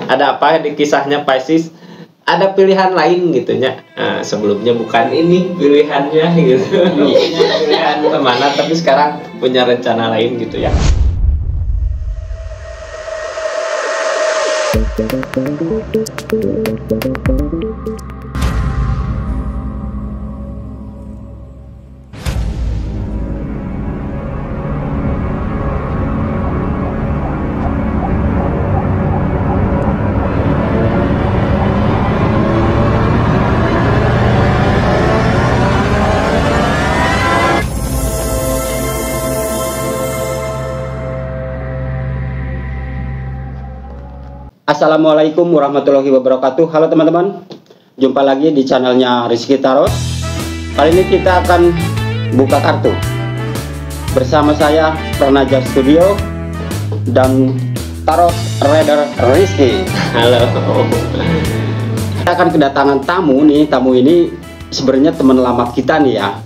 Ada apa di kisahnya Pisces? Ada pilihan lain gitunya. Sebelumnya bukan ini pilihannya gitu. Punya pilihan kemana, tapi sekarang punya rencana lain gitu ya. Assalamualaikum warahmatullahi wabarakatuh. Halo teman-teman, jumpa lagi di channelnya Rizky Tarot. Kali ini kita akan buka kartu bersama saya Pernaja Studio dan Tarot Reader Rizky. Halo. Kita akan kedatangan tamu nih. Tamu ini sebenarnya teman lama kita nih ya.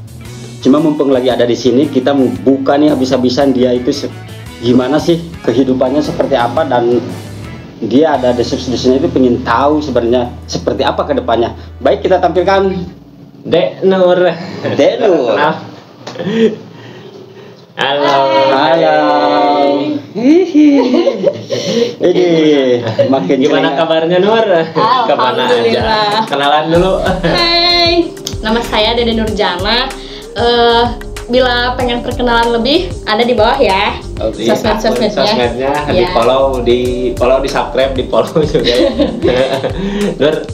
Cuma mumpung lagi ada di sini, kita mau buka nih habis-habisan dia itu gimana sih kehidupannya, seperti apa, dan dia ada deskripsinya itu pengen tahu sebenarnya seperti apa ke depannya. Baik, kita tampilkan Dek Nur. Dek Nur. Halo. Halo. Ini makin Gimana kabarnya Nur? Kemana aja? Kenalan dulu. Hai, nama saya Dede Nurjana. Bila pengen perkenalan lebih, ada di bawah ya. Sosmednya Ya. di follow, di subscribe, di follow juga ya. Nur,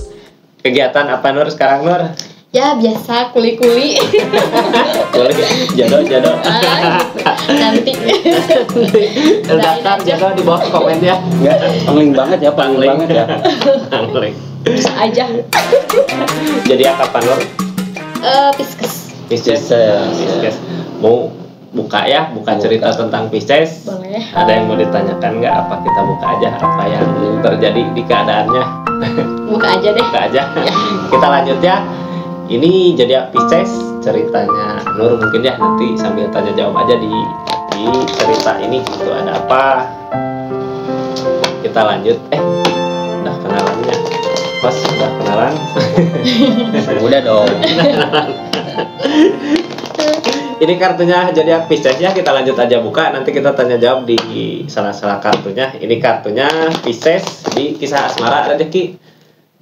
kegiatan apa Nur sekarang Nur? Ya biasa kuli-kuli. Jodoh. Nanti. Daftar jodoh di bawah komen ya. Enggak, pangling banget ya, pangling banget ya. Pangling. Bisa aja. Jadi apa Nur? Pisces. Pisces. Mau buka cerita tentang Pisces. Boleh. Ada yang mau ditanyakan nggak? Apa kita buka aja apa yang terjadi di keadaannya? Buka aja deh. Buka aja. Ya. Kita lanjut ya. Ini jadi Pisces, ceritanya Nur mungkin ya, nanti sambil tanya jawab aja di cerita ini gitu, ada apa. Kita lanjut. Udah kenalannya. Pas udah kenalan. Udah dong. Ini kartunya jadi Pisces ya, kita lanjut aja buka, nanti kita tanya jawab di salah-salah kartunya. Ini kartunya Pisces di kisah asmara rezeki.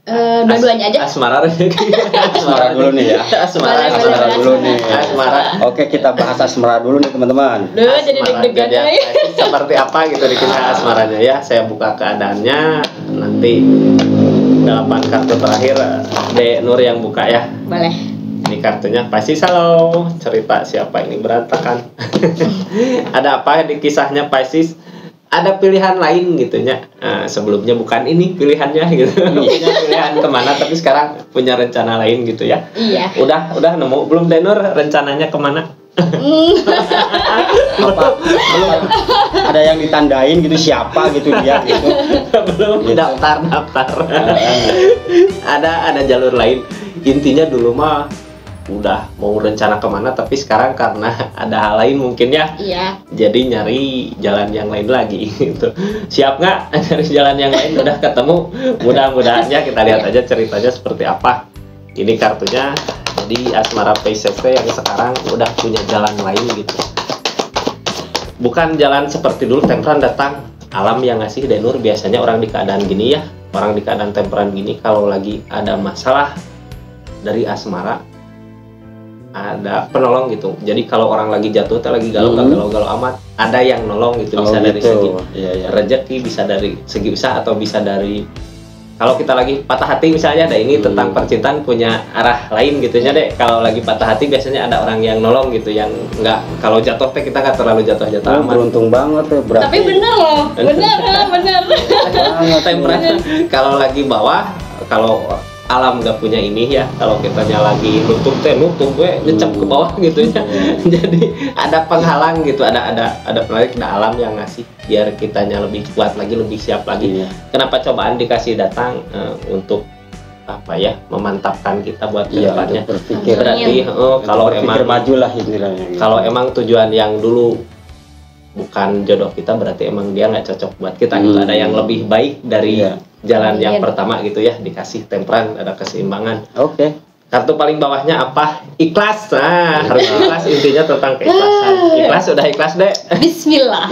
Dua-duanya aja. Asmara rezeki. Asmara dulu nih ya. Asmara Boleh. Dulu nih. Asmara. Oke, kita bahas asmara dulu nih teman-teman. Duh, jadi deg-degan Jadi ya. seperti apa gitu di kisah asmaranya ya. Saya buka keadaannya, nanti 8 kartu terakhir Dek Nur yang buka ya. Boleh. Ini kartunya pasti halo, cerita siapa ini berantakan. Ada apa di kisahnya Pisces? Ada pilihan lain gitunya. Sebelumnya bukan ini pilihannya gitu. Punya pilihan kemana, tapi sekarang punya rencana lain gitu ya. Iya. Udah nemu belum Denur rencananya kemana? Apa? Belum ada yang ditandain gitu, siapa gitu dia gitu. Belum daftar. Ada jalur lain. Intinya dulu mah udah mau rencana kemana, tapi sekarang karena ada hal lain mungkin ya. Iya. Jadi nyari jalan yang lain lagi gitu. Siap nggak nyari jalan yang lain? Udah ketemu? Mudah-mudahan ya, kita lihat aja ceritanya seperti apa. Ini kartunya. Jadi asmara Pisces yang sekarang udah punya jalan lain gitu. Bukan jalan seperti dulu temperan datang alam yang ngasih Denur. Biasanya orang di keadaan gini ya, orang di keadaan temperan gini kalau lagi ada masalah dari asmara ada penolong gitu. Jadi kalau orang lagi jatuh, lagi galau amat, ada yang nolong gitu. Bisa dari segi rezeki, bisa dari segi usaha, atau bisa dari kalau kita lagi patah hati misalnya. Ada ini tentang percintaan punya arah lain gitunya deh. Kalau lagi patah hati biasanya ada orang yang nolong gitu, yang nggak, kalau jatuh kita nggak terlalu jatuh amat. Beruntung banget tuh, berarti. Tapi bener loh. Bener. Temperan kalau lagi bawah, kalau alam nggak punya ini ya, kalau kitanya lagi nutup ngecap ke bawah gitu ya. Jadi ada penghalang gitu, ada penarik, ada alam yang ngasih biar kitanya lebih kuat lagi, lebih siap lagi. Kenapa cobaan dikasih datang? Untuk apa ya, memantapkan kita buat kedepannya. Berpikir berarti kalau emang maju lah intinya. kalau emang tujuan yang dulu bukan jodoh kita, berarti emang dia nggak cocok buat kita gitu. Ada yang lebih baik dari Iya. jalan yang pertama gitu ya, dikasih temperan, ada keseimbangan. Oke. Kartu paling bawahnya apa? Ikhlas. Nah, harus ikhlas, intinya tentang keikhlasan. Ikhlas, udah ikhlas deh. Bismillah.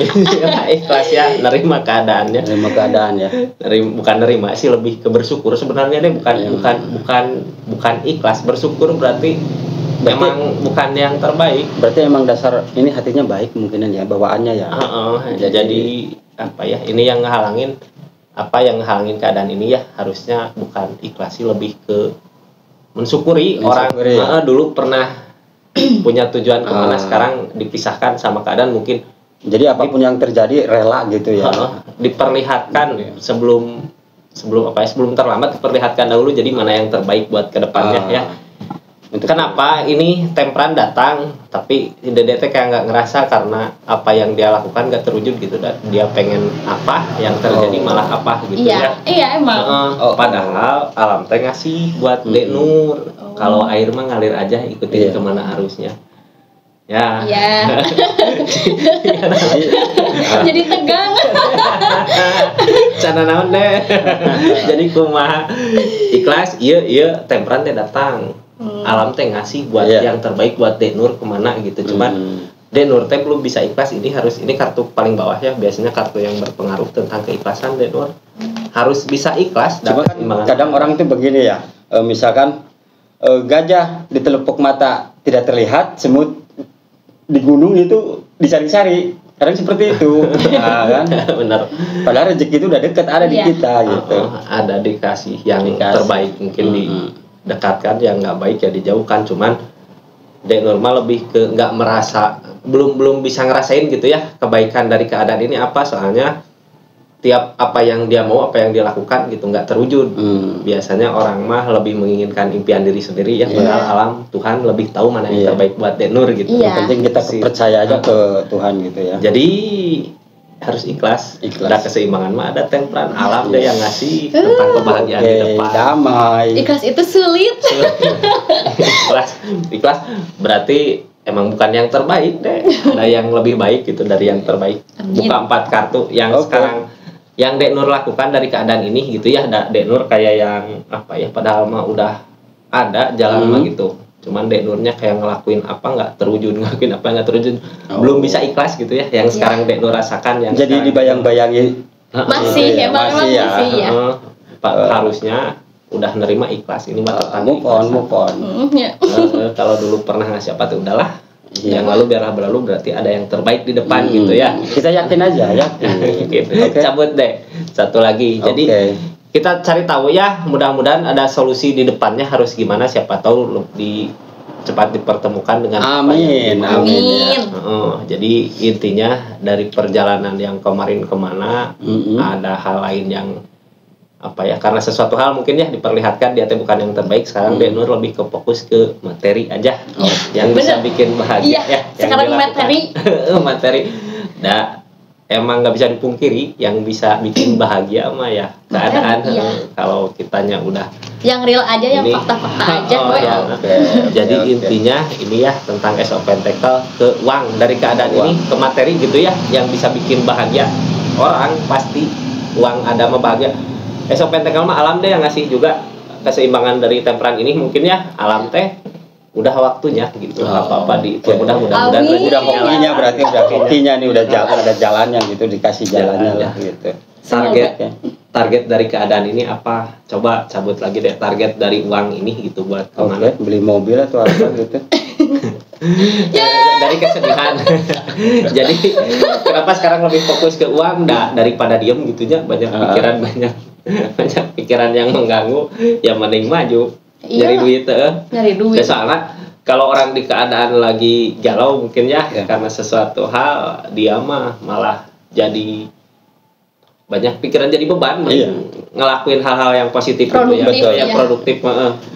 Ikhlas ya, nerima keadaannya. Terima keadaan ya. Bukan nerima sih, lebih ke bersyukur sebenarnya deh, bukan ikhlas. Bersyukur berarti memang bukan yang terbaik. Berarti emang dasar ini hatinya baik mungkinan ya, bawaannya ya. Jadi apa ya? Ini yang ngehalangin, apa yang ngehalangin keadaan ini ya, harusnya bukan ikhlas sih, lebih ke mensyukuri orang ya. Dulu pernah punya tujuan kemana, sekarang dipisahkan sama keadaan mungkin. Jadi apapun yang terjadi rela gitu ya. Diperlihatkan sebelum terlambat, diperlihatkan dahulu jadi mana yang terbaik buat kedepannya ya. Kenapa ini temperan datang tapi Dede teh kayak nggak ngerasa karena apa yang dia lakukan nggak terwujud gitu, dan dia pengen apa yang terjadi malah apa gitu ya. Iya emang. Padahal alam teh ngasih buat Dek Nur. Kalau air mah ngalir aja, ikutin kemana arusnya. Ya. Iya. Jadi tegang. Cana naon deh. Jadi kumaha ikhlas, iya temperan teh datang. Alam teh ngasih buat yang terbaik buat Dek Nur kemana gitu. Cuman Dek Nur teh belum bisa ikhlas. Ini kartu paling bawah ya. Biasanya kartu yang berpengaruh tentang keikhlasan Dek Nur. Harus bisa ikhlas. Cuma kan kadang orang itu begini ya. Misalkan gajah di telepuk mata tidak terlihat, semut di gunung itu dicari-cari. Kadang seperti itu. Kan? Benar. Padahal rezeki itu udah dekat ada di kita gitu. Ada dikasih yang terbaik, mungkin dekatkan, yang nggak baik ya dijauhkan. Cuman Dek normal lebih ke nggak merasa, belum bisa ngerasain gitu ya kebaikan dari keadaan ini apa, soalnya tiap apa yang dia mau, apa yang dia lakukan gitu nggak terwujud. Biasanya orang mah lebih menginginkan impian diri sendiri ya, padahal alam Tuhan lebih tahu mana yang terbaik buat Dek Nur gitu. Yang penting kita percaya aja ke Tuhan gitu ya. Jadi harus ikhlas. Ada keseimbangan mah ada temperan, alam deh yang ngasih tentang kebahagiaan di depan. Damai. Ikhlas itu sulit. Ikhlas berarti emang bukan yang terbaik deh. Ada yang lebih baik gitu dari yang terbaik. Buka 4 kartu yang sekarang yang Dek Nur lakukan dari keadaan ini gitu ya. Dek Nur kayak yang apa ya, padahal mah udah ada jalan mah gitu. Cuman Dek Nurnya kayak ngelakuin apa nggak terwujud, nggak terwujud, belum bisa ikhlas gitu ya. Yang sekarang Dek Nur rasakan yang jadi dibayang-bayangin masih ya. Harusnya udah nerima ikhlas, ini mah move on. Kalau dulu pernah ngasih apa tuh udahlah, yang lalu biarlah berlalu, berarti ada yang terbaik di depan gitu ya. Kita yakin aja ya. Cabut deh satu lagi. Jadi kita cari tahu ya, mudah-mudahan ada solusi di depannya harus gimana, siapa tahu cepat dipertemukan dengan amin. Jadi intinya dari perjalanan yang kemarin kemana, ada hal lain yang apa ya, karena sesuatu hal mungkin ya diperlihatkan dia teh bukan yang terbaik. Sekarang Dek Nur lebih ke fokus ke materi aja yang bisa bikin bahagia ya. Sekarang materi. Emang nggak bisa dipungkiri yang bisa bikin bahagia mah ya keadaan. Kalau kitanya udah yang real aja, yang fakta-fakta aja. Jadi intinya ini ya tentang Ace of Pentacle ke uang, dari keadaan ini ke materi gitu ya, yang bisa bikin bahagia orang. Pasti uang ada mah bahagia. Ace of Pentacle mah alam deh yang ngasih juga keseimbangan dari temperan ini, mungkin ya alam teh udah waktunya gitu. Apa-apa mudah-mudahan udah hokinya, berarti udah hokinya nih, udah ada jalannya gitu, dikasih jalannya lah gitu. Target dari keadaan ini apa? Coba cabut lagi deh target dari uang ini gitu buat kemana? Beli mobil atau apa gitu. Dari kesedihan. Jadi kenapa sekarang lebih fokus ke uang daripada diem gitunya, banyak pikiran yang mengganggu, ya mending maju. Nyari duit. Soalnya kalau orang di keadaan lagi galau mungkin ya karena sesuatu hal, dia mah malah jadi banyak pikiran, jadi beban. Ngelakuin hal-hal yang positif produktif, gitu ya, produktif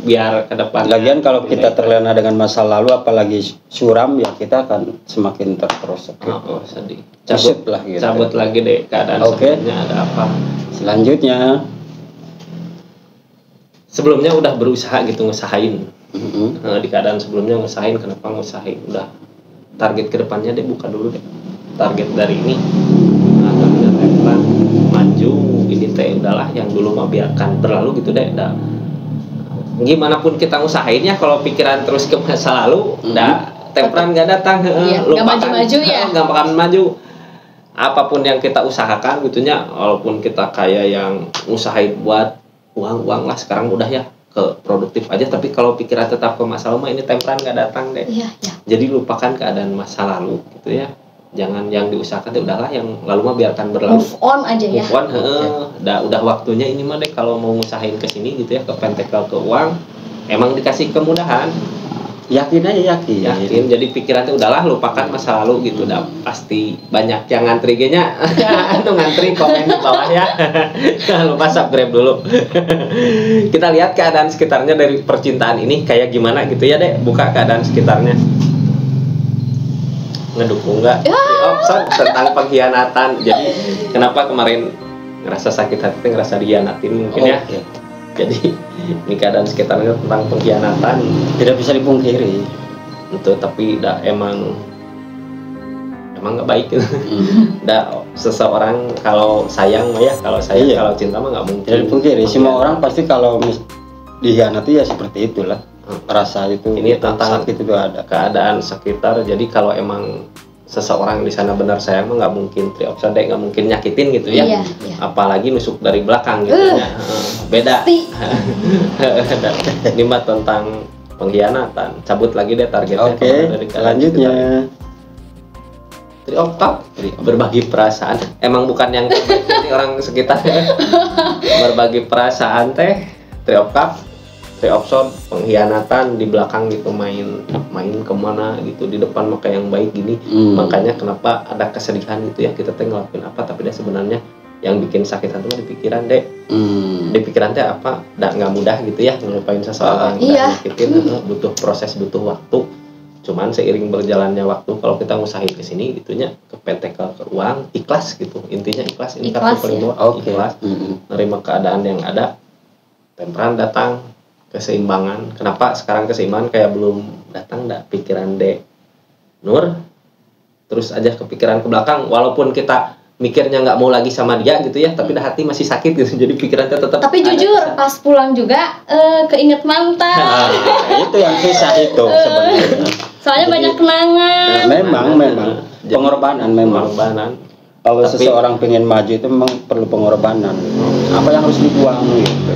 biar ke depan. Lagian kalau kita terlena dengan masa lalu, apalagi suram ya, kita akan semakin terperosok gitu. Sedih. Cabut lagi deh keadaan sebelumnya ada apa. Selanjutnya sebelumnya udah berusaha gitu ngusahain. Di keadaan sebelumnya ngusahain, kenapa ngusahain? Udah target kedepannya deh, buka dulu deh. target dari ini. Nah, target Tempran maju ini teh udahlah yang dulu mah biarkan berlalu gitu deh. Udah gimana pun kita usahain ya kalau pikiran terus ke masa lalu, udah Tempran nggak datang, Iya, nggak maju-maju ya. nggak bakalan maju. Apapun yang kita usahakan gitunya, walaupun kita kayak yang usahain buat uang lah sekarang udah ya ke produktif aja, tapi kalau pikiran tetap ke masa lalu mah ini Tempran nggak datang deh. Iya. Jadi lupakan keadaan masa lalu gitu ya. Jangan yang diusahakan deh, udahlah yang lalu mah biarkan berlalu. Move on aja ya. Move on, udah waktunya ini mah deh kalau mau ngusahain ke sini gitu ya, ke pentakel ke uang, emang dikasih kemudahan. Yakin aja, yakin. Jadi pikiran tuh udahlah lupakan masa lalu gitu, udah pasti banyak yang ngantri nya. Tuh ngantri komen di bawah ya. Jangan lupa subscribe dulu. Kita lihat keadaan sekitarnya dari percintaan ini kayak gimana gitu ya deh, buka keadaan sekitarnya. Ngedukung nggak? Opson tentang pengkhianatan. Jadi kenapa kemarin ngerasa sakit hati, ngerasa dihianatin mungkin ya. Jadi ini keadaan sekitarnya tentang pengkhianatan, Tidak bisa dipungkiri. itu tapi emang nggak baik gitu. Seseorang kalau sayang mah ya, kalau sayang kalau cinta mah nggak mungkin. Tidak dipungkiri. Semua orang pasti kalau dihianati ya seperti itulah. Rasa itu, ini tentang sakit itu ada. Keadaan sekitar. Jadi kalau emang seseorang di sana benar sayang mah nggak mungkin triopsode, nggak mungkin nyakitin gitu ya. Iya. Apalagi nusuk dari belakang gitu ya. Beda. Ini mah tentang pengkhianatan. Cabut lagi deh targetnya. Oke, selanjutnya Triopkap, berbagi perasaan. Emang bukan yang terbaik ini orang sekitar. Berbagi perasaan teh Triopkap, Triopsode, pengkhianatan di belakang gitu, main kemana gitu, di depan maka yang baik gini. Makanya kenapa ada kesedihan gitu ya, kita teh ngelakuin apa tapi dia sebenarnya yang bikin sakit hati mah di pikiran deh. Di pikiran teh apa nggak mudah gitu ya ngelupain seseorang. Nyakitin, butuh proses, butuh waktu. Cuman seiring berjalannya waktu kalau kita ngusahain ke sini gitunya, ke pentakel ke uang, ikhlas gitu. Intinya ikhlas, ini kartu paling bawah. Ikhlas, nerima keadaan yang ada. Tempran datang, keseimbangan. Kenapa sekarang keseimbangan kayak belum datang pikiran Nur terus aja kepikiran ke belakang, walaupun kita mikirnya nggak mau lagi sama dia gitu ya, tapi hati masih sakit gitu, jadi pikirannya tetap. Tapi jujur pas pulang juga keinget mantan. Itu yang susah itu sebenarnya. Soalnya banyak kenangan. Memang pengorbanan. Kalau seseorang pengen maju itu memang perlu pengorbanan. Apa yang harus dibuang gitu.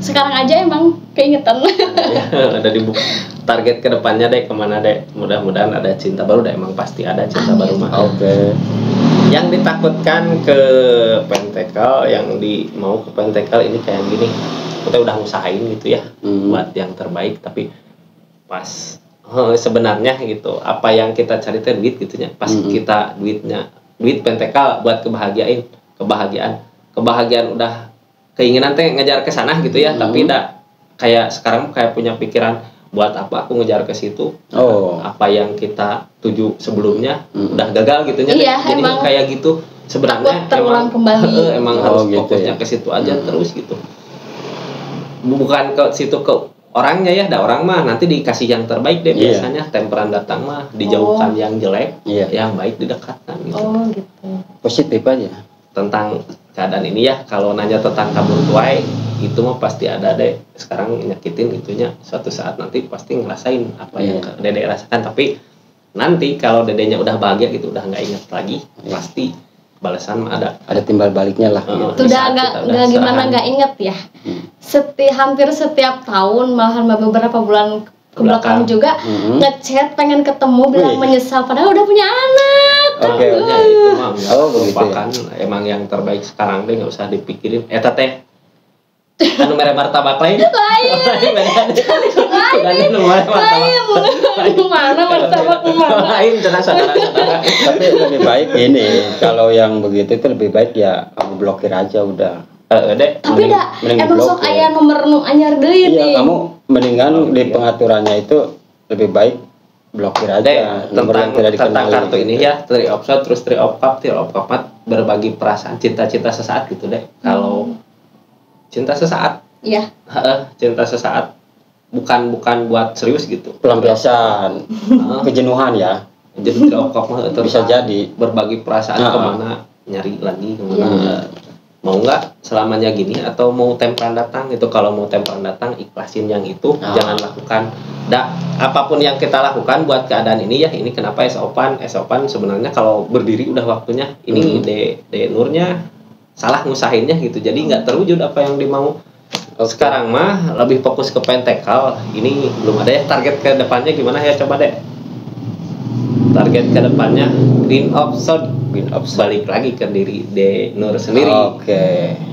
Sekarang aja emang keingetan. Ada di buku target kedepannya deh kemana deh, mudah-mudahan ada cinta baru deh, emang pasti ada cinta baru mah. Yang ditakutkan ke pentakel, mau ke pentakel ini kayak gini, kita udah usahain gitu ya buat yang terbaik, tapi pas sebenarnya gitu apa yang kita cari teh duit gitunya, pas kita duit pentakel buat kebahagiaan udah keinginan teh ngejar ke sana gitu ya, tapi enggak kayak sekarang kayak punya pikiran buat apa aku ngejar ke situ. Apa yang kita tuju sebelumnya udah gagal gitu ya. Jadi kayak gitu sebenarnya terulang kembali. Emang harus fokusnya ke situ aja terus gitu. Bukan ke situ ke orangnya ya, orang mah nanti dikasih yang terbaik deh biasanya. Tempran datang mah dijauhkan yang jelek, yang baik didekatkan gitu. Gitu. Positif aja. Tentang keadaan ini ya, kalau nanya tentang kabur tuai itu mah pasti ada deh. Sekarang nyakitin itunya, suatu saat nanti pasti ngerasain apa yang Dede rasakan, tapi nanti kalau dedenya udah bahagia gitu, udah nggak ingat lagi, pasti balasan mah ada timbal baliknya lah. Udah nggak gimana nggak inget ya. Hampir setiap tahun, malahan beberapa bulan ke belakang juga ngechat pengen ketemu, bilang menyesal padahal udah punya anak. Itu mah merupakan emang yang terbaik sekarang deh, nggak usah dipikirin. Eta teh anu mere martabak lain. Mana martabak lain cenah saudara-saudara. Tapi lebih baik ini, kalau yang begitu itu lebih baik ya kamu blokir aja udah. Tapi emang sok aya nomor nu anyar deui. Iya, kamu mendingan di pengaturannya itu lebih baik blokir aja tentang kartu ini ya, Triopsode terus Triopkap berbagi perasaan, cinta-cinta sesaat gitu deh. Kalau cinta sesaat, cinta sesaat bukan buat serius gitu, pelampiasan kejenuhan ya. jadi triokop mah bisa jadi berbagi perasaan kemana, nyari lagi kemana. Mau nggak selamanya gini atau mau tempelan datang itu. Kalau mau tempelan datang ikhlasin yang itu, jangan lakukan apapun yang kita lakukan buat keadaan ini ya. Ini kenapa esopan sebenarnya kalau berdiri udah waktunya ini de Nurnya salah ngusahinnya gitu, jadi nggak terwujud apa yang dimau. Sekarang mah lebih fokus ke pentekal, ini belum ada ya. Target ke depannya gimana ya, coba deh target ke depannya. Green Opsod balik lagi ke diri De Nur sendiri.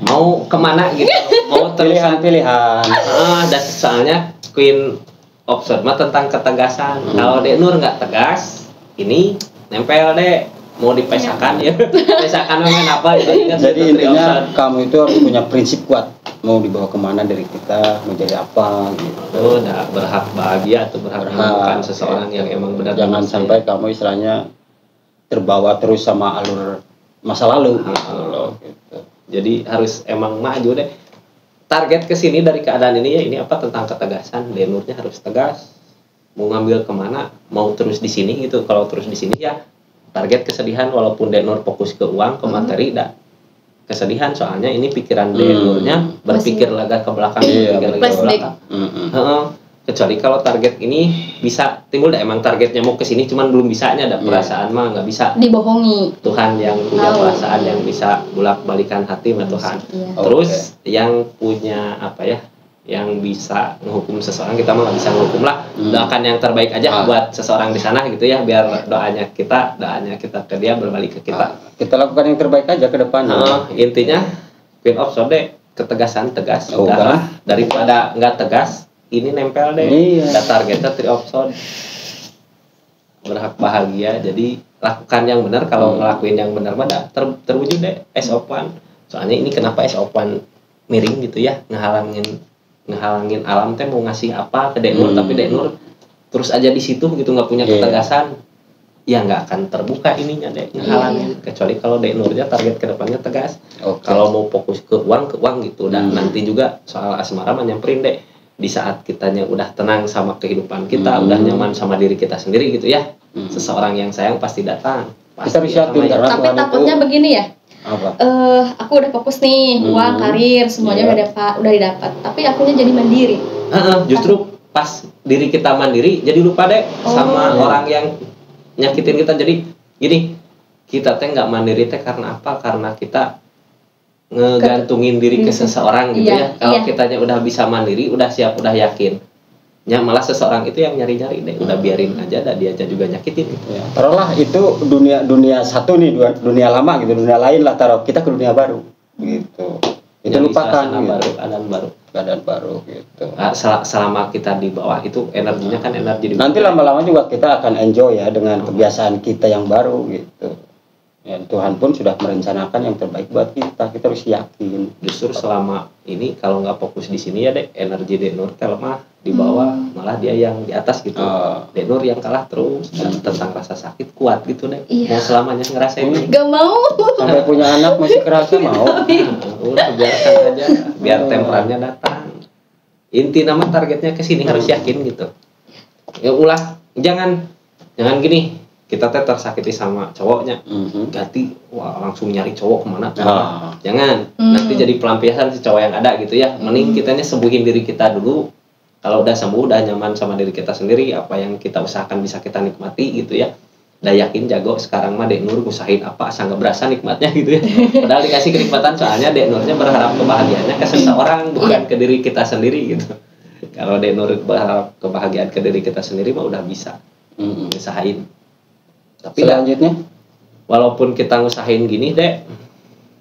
Mau kemana gitu, mau terusan pilihan. Dan soalnya Queen Opsod mah tentang ketegasan. Kalau De Nur nggak tegas, ini nempel deh, mau dipesakan ya. Pesakan main apa gitu. Jadi intinya kamu itu harus punya prinsip kuat, mau dibawa kemana dari kita, mau jadi apa gitu. Udah berhak bahagia atau berhak menemukan seseorang yang emang benar. Jangan sampai kamu istilahnya terbawa terus sama alur masa lalu gitu. Jadi harus emang maju deh. Target kesini dari keadaan ini ya, ini apa, tentang ketegasan. De Nurnya harus tegas. Mau ngambil kemana, mau terus di sini gitu. Kalau terus di sini ya target kesedihan, walaupun De Nur fokus ke uang, ke materi, kesedihan. Soalnya ini pikiran De Nurnya berpikir lagi ke belakang, berpikir lagi ke belakang. Kecuali kalau target ini bisa timbul emang targetnya mau ke sini cuman belum bisanya, ada perasaan mah nggak bisa dibohongi. Tuhan yang punya perasaan yang bisa bolak-balikan hati sama Tuhan. Terus yang punya apa ya, yang bisa menghukum seseorang, kita mah nggak bisa menghukum lah. Doakan yang terbaik aja buat seseorang di sana gitu ya, biar doanya kita ke dia berbalik ke kita. Kita lakukan yang terbaik aja ke depannya. Intinya Queen of Sode ketegasan, tegas udah daripada nggak tegas. Ini nempel deh. Targetnya triopsod, berhak bahagia. Jadi lakukan yang benar. Kalau ngelakuin yang benar mah terwujud deh S-Opan. Soalnya ini kenapa S-Opan miring gitu ya, ngehalangin alam teh mau ngasih apa ke De Nur, tapi De Nur terus aja di situ gitu, nggak punya ketegasan. Ya nggak akan terbuka ininya deh, ngehalangin. Kecuali kalau De Nurnya target kedepannya tegas. Kalau mau fokus ke uang gitu. Dan nanti juga soal asmara nyamperin deh. Di saat kitanya udah tenang sama kehidupan kita, udah nyaman sama diri kita sendiri gitu ya, seseorang yang sayang pasti datang. Kita bisa siapin, tapi takutnya begini ya. Apa? Aku udah fokus nih, uang, karir, semuanya udah didapat. Tapi akunya jadi mandiri. Justru pas diri kita mandiri, jadi lupa deh sama orang yang nyakitin kita. Jadi gini, kita teh nggak mandiri teh karena apa? Karena kita ngegantungin diri ke seseorang gitu ya. Kalau kitanya udah bisa mandiri, udah siap, udah yakin, ya malah seseorang itu yang nyari-nyari deh. Udah biarin aja, dia aja juga nyakitin gitu. Taruhlah itu dunia satu nih, dunia lama gitu, dunia lain lah, taruh kita ke dunia baru gitu. Itu lupakan gitu. Keadaan baru gitu. Selama kita di bawah itu energinya kan energi nanti lama-lama juga kita akan enjoy ya dengan kebiasaan kita yang baru gitu. Ya, Tuhan pun sudah merencanakan yang terbaik buat kita. Kita harus yakin. Justru selama ini kalau nggak fokus di sini ya deh, energi De Nur lemah di bawah, malah dia yang di atas gitu. De Nur yang kalah terus, dan tentang rasa sakit kuat gitu deh. Mau selamanya ngerasain ini. Gak mau. Sampai punya anak masih kerasa mau. Udah biarkan aja, biar temperannya datang. Inti nama targetnya ke sini harus yakin gitu. Ya ulah, jangan gini. Kita teh tersakiti sama cowoknya, ganti langsung nyari cowok kemana? Jangan, nanti jadi pelampiasan si cowok yang ada gitu ya. Mending kitanya sembuhin diri kita dulu. Kalau udah sembuh, udah nyaman sama diri kita sendiri, apa yang kita usahakan bisa kita nikmati gitu ya. Udah yakin jago, sekarang mah De Nur usahain apa asal nggak berasa nikmatnya gitu ya. Padahal dikasih kenikmatan, soalnya De Nurnya berharap kebahagiaannya ke seseorang, bukan ke diri kita sendiri gitu. Kalau De Nur berharap kebahagiaan ke diri kita sendiri mah udah bisa usahain. Tapi selanjutnya, walaupun kita ngusahain gini deh,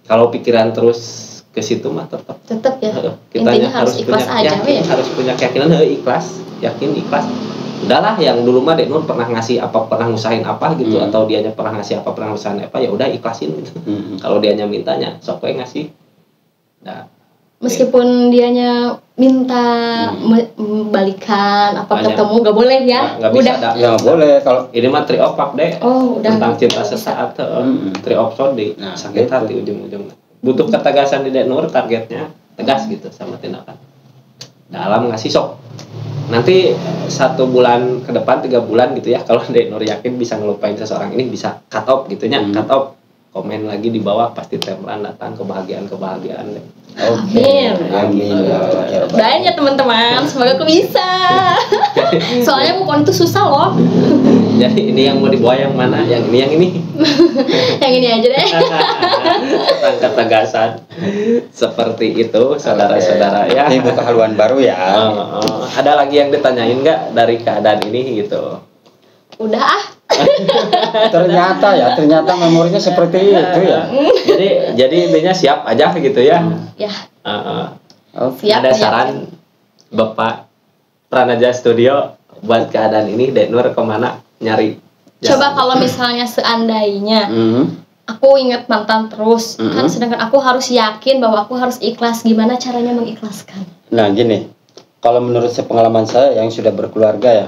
kalau pikiran terus ke situ mah tetap ya. Kitanya harus ikhlas punya aja yakin, harus punya keyakinan, yakin ikhlas. Udahlah, yang dulu mah De Nur pernah ngasih apa, pernah ngusahain apa gitu, atau dianya pernah ngasih apa, pernah ngusahain apa, ya udah ikhlasin gitu. Kalau dianya mintanya, sok we ngasih. Nah, meskipun dianya minta balikan apa ketemu, gak boleh ya. Gak bisa dah. Ya boleh. Kalau ini mah triopap deh. Tentang cinta sesaat, triopsod di sakit hati ujung-ujungnya. Butuh ketegasan di De Nur, targetnya tegas gitu sama tindakan. Dalam ngasih sok. nanti 1 bulan ke depan 3 bulan gitu ya, kalau Dek Nur yakin bisa ngelupain seseorang ini, bisa cut off gitunya, cut off, komen lagi di bawah, pasti tempelan datang kebahagiaan deh. Amin. Doain ya teman-teman, semoga aku bisa. Soalnya move on itu susah loh. Jadi ini yang mau dibawa yang mana? Yang ini. Yang ini aja deh. Tentang ketegasan seperti itu, saudara-saudara ya. Ini buka haluan baru ya. Ada lagi yang ditanyain nggak dari keadaan ini gitu? Udah ah. Ternyata memorinya seperti itu ya. Jadi intinya siap aja gitu ya. Ya. Siap. Ada saran Bapak Pranaja Studio buat keadaan ini, Dek Nur kemana nyari? Coba kalau misalnya seandainya aku ingat mantan terus, kan sedangkan aku harus yakin bahwa aku harus ikhlas. Gimana caranya mengikhlaskan? Nah gini, kalau menurut pengalaman saya yang sudah berkeluarga ya,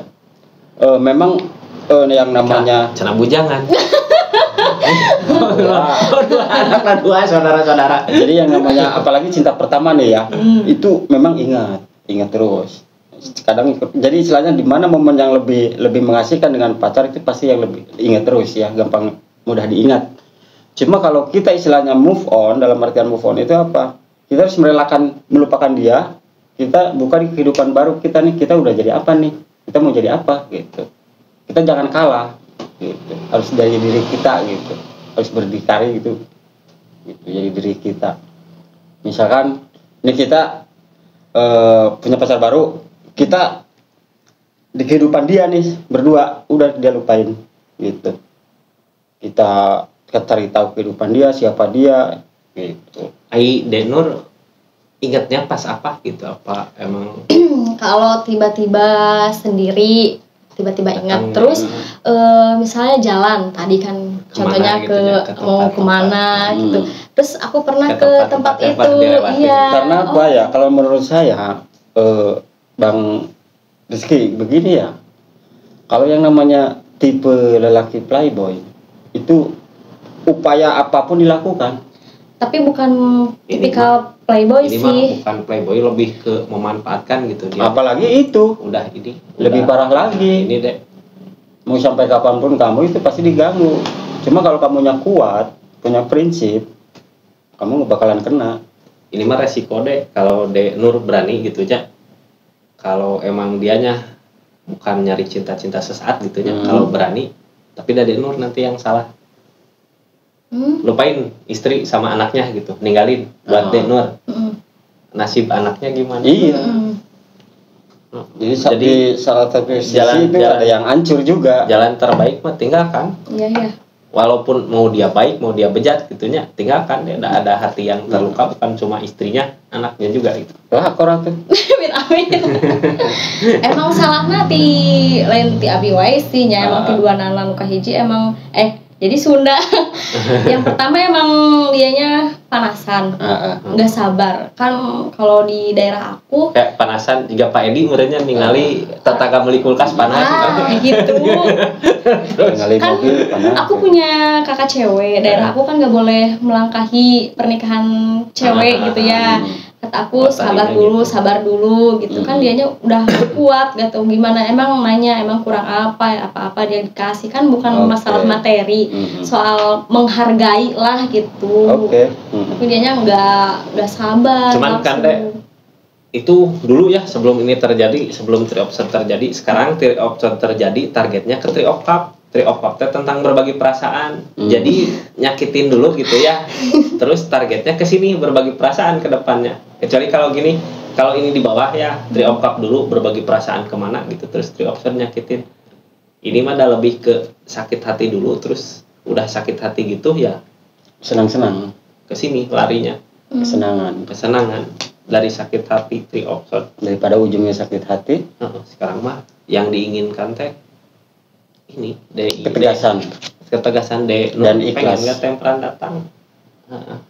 memang yang namanya cina bujangan. dua saudara-saudara. Jadi yang namanya apalagi cinta pertama nih ya, itu memang ingat terus. Kadang jadi istilahnya di mana momen yang lebih mengasihkan dengan pacar itu pasti yang lebih ingat terus ya, gampang mudah diingat. Cuma kalau kita istilahnya move on, dalam artian move on itu apa? Kita harus merelakan melupakan dia. Kita buka di kehidupan baru kita nih, kita udah jadi apa nih? Kita mau jadi apa gitu. Kita jangan kalah gitu. Harus jadi diri kita gitu. Harus berdikari gitu. Jadi diri kita. Misalkan ini kita punya pacar baru, kita di kehidupan dia nih berdua udah dia lupain gitu. Kita cari tahu kehidupan dia, siapa dia gitu. Dek Nur ingatnya pas apa gitu? Apa emang kalau tiba-tiba sendiri tiba-tiba ingat terus misalnya jalan tadi kan contohnya gitu, ke mau kemana gitu, terus aku pernah ke tempat itu karena apa ya, kalau menurut saya Bang Rizky begini ya, kalau yang namanya tipe lelaki playboy itu upaya apapun dilakukan, tapi bukan tipikal playboy ini sih. Mah bukan playboy, lebih ke memanfaatkan gitu dia. Apalagi itu lebih parah lagi. Ini deh, mau sampai kapanpun kamu itu pasti diganggu. Cuma kalau kamunya kuat, punya prinsip, kamu nggak bakalan kena. Ini mah resiko deh kalau Dek Nur berani gitu aja. Kalau emang dianya bukan nyari cinta-cinta sesaat gitu ya, kalau berani, tapi Dek Nur nanti yang salah. Lupain istri sama anaknya gitu, ninggalin buat Dek Nur. Nasib anaknya gimana? Iya. Jadi salah satu sisi itu ada yang hancur juga. Jalan terbaik mah tinggalkan. Iya. Walaupun mau dia baik, mau dia bejat gitunya, tinggalkan. Dia ada hati yang terluka, bukan cuma istrinya, anaknya juga gitu. Lah koran tuh. Amin. Emang salahnya ti lain ti abi wae sih nya, emang ti dua nana nu kahiji emang jadi Sunda. Yang pertama emang dianya panasan, nggak sabar. Kan kalau di daerah aku kayak panasan juga Pak Edi merenya ningali tetangga beli kulkas panas. Gitu. Kan aku punya kakak cewek, daerah aku kan nggak boleh melangkahi pernikahan cewek gitu ya. Kata aku sabar dulu gitu kan, dianya udah kuat gak tau gimana, emang nanya emang kurang apa dia dikasih, kan bukan masalah materi, soal menghargai lah gitu. Tapi dianya nggak sabar. Cuman kan Dek, itu dulu ya sebelum ini terjadi, sebelum Tree of Swords terjadi, sekarang Tree of Swords terjadi, targetnya ke Tree of Cup. Tree of Cup tentang berbagi perasaan. Jadi nyakitin dulu gitu ya. Terus targetnya ke sini, berbagi perasaan ke depannya. Kecuali kalau gini, kalau ini di bawah ya, Tree of Cup dulu berbagi perasaan kemana gitu, terus Tree of Swords nyakitin. Ini mah ada lebih ke sakit hati dulu, terus udah sakit hati gitu ya senang-senang ke sini larinya. Kesenangan dari sakit hati Tree of Swords daripada ujungnya sakit hati. Sekarang mah yang diinginkan teh ini ketegasan Dek dan ikhlas. Pengen nggak tempelan datang.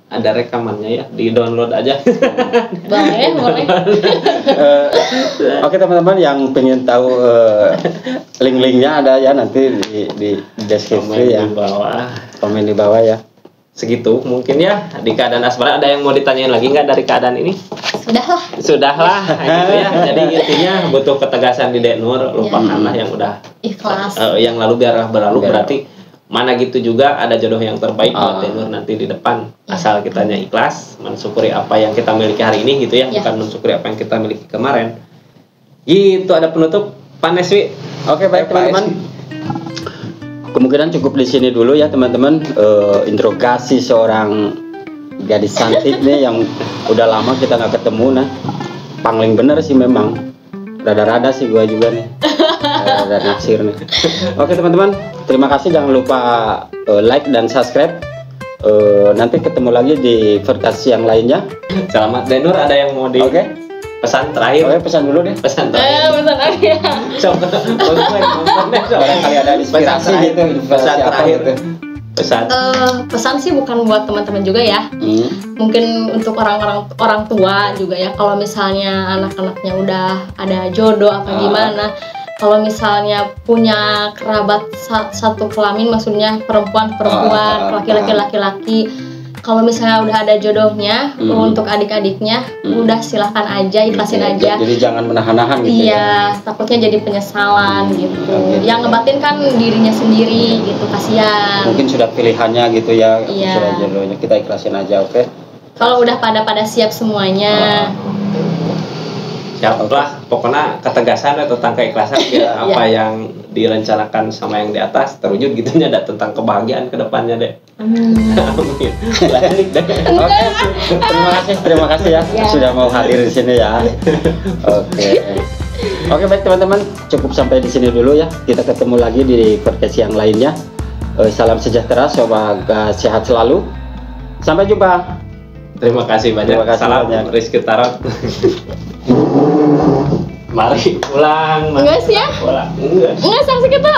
Ada rekamannya ya, di download aja. boleh. Oke teman-teman yang pengen tahu link-linknya ada ya nanti di deskripsi ya, komen di bawah ya. Segitu mungkin ya di keadaan asmara. Ada yang mau ditanyain lagi nggak dari keadaan ini? Sudahlah gitu ya. Jadi intinya butuh ketegasan di Dek Nur, lupakanlah yang udah ikhlas. Yang lalu biarlah berlalu. Berarti mana gitu juga ada jodoh yang terbaik buat Dek Nur nanti di depan. Asal kitanya ikhlas, mensyukuri apa yang kita miliki hari ini gitu ya, bukan mensyukuri apa yang kita miliki kemarin. Gitu, ada penutup Pak Neswi. Oke, baik teman-teman. Kemungkinan cukup di sini dulu ya teman-teman. Interogasi seorang gadis cantik nih yang udah lama kita nggak ketemu. Nah, pangling bener sih memang. Rada-rada sih gua juga nih. Rada naksir nih. Oke teman-teman, terima kasih. Jangan lupa like dan subscribe. Nanti ketemu lagi di versi yang lainnya. Selamat Dek Nur, ada yang mau di pesan terakhir? Oke, pesan dulu deh. Pesan terakhir. Pesan terakhir. Barangkali ada inspirasi gitu. Pesan terakhir. Pesan sih bukan buat teman-teman juga ya. Mungkin untuk orang tua juga ya. Kalau misalnya anak-anaknya udah ada jodoh apa gimana, kalau misalnya punya kerabat satu kelamin, maksudnya perempuan laki-laki, kalau misalnya udah ada jodohnya untuk adik-adiknya, udah silahkan aja, ikhlasin aja. Jadi jangan menahan-nahan gitu. Iya, takutnya jadi penyesalan gitu. Yang ngebatin kan dirinya sendiri gitu, kasihan. Mungkin sudah pilihannya gitu ya, Iya. sudah jodohnya, kita ikhlasin aja, oke? Kalau udah pada siap semuanya. Siaplah, pokoknya ketegasan tentang keikhlasan apa yang direncanakan sama yang di atas terwujud gitunya, ada tentang kebahagiaan ke depannya deh. Amin. Oke, terima kasih ya sudah mau hadir di sini ya. Oke, baik teman-teman, cukup sampai di sini dulu ya. Kita ketemu lagi di podcast yang lainnya. Salam sejahtera, semoga sehat selalu. Sampai jumpa. Terima kasih banyak. Salam Rizky Tarot. Mari pulang. Enggak sih ya? Pulang. Enggak, sanksi kita.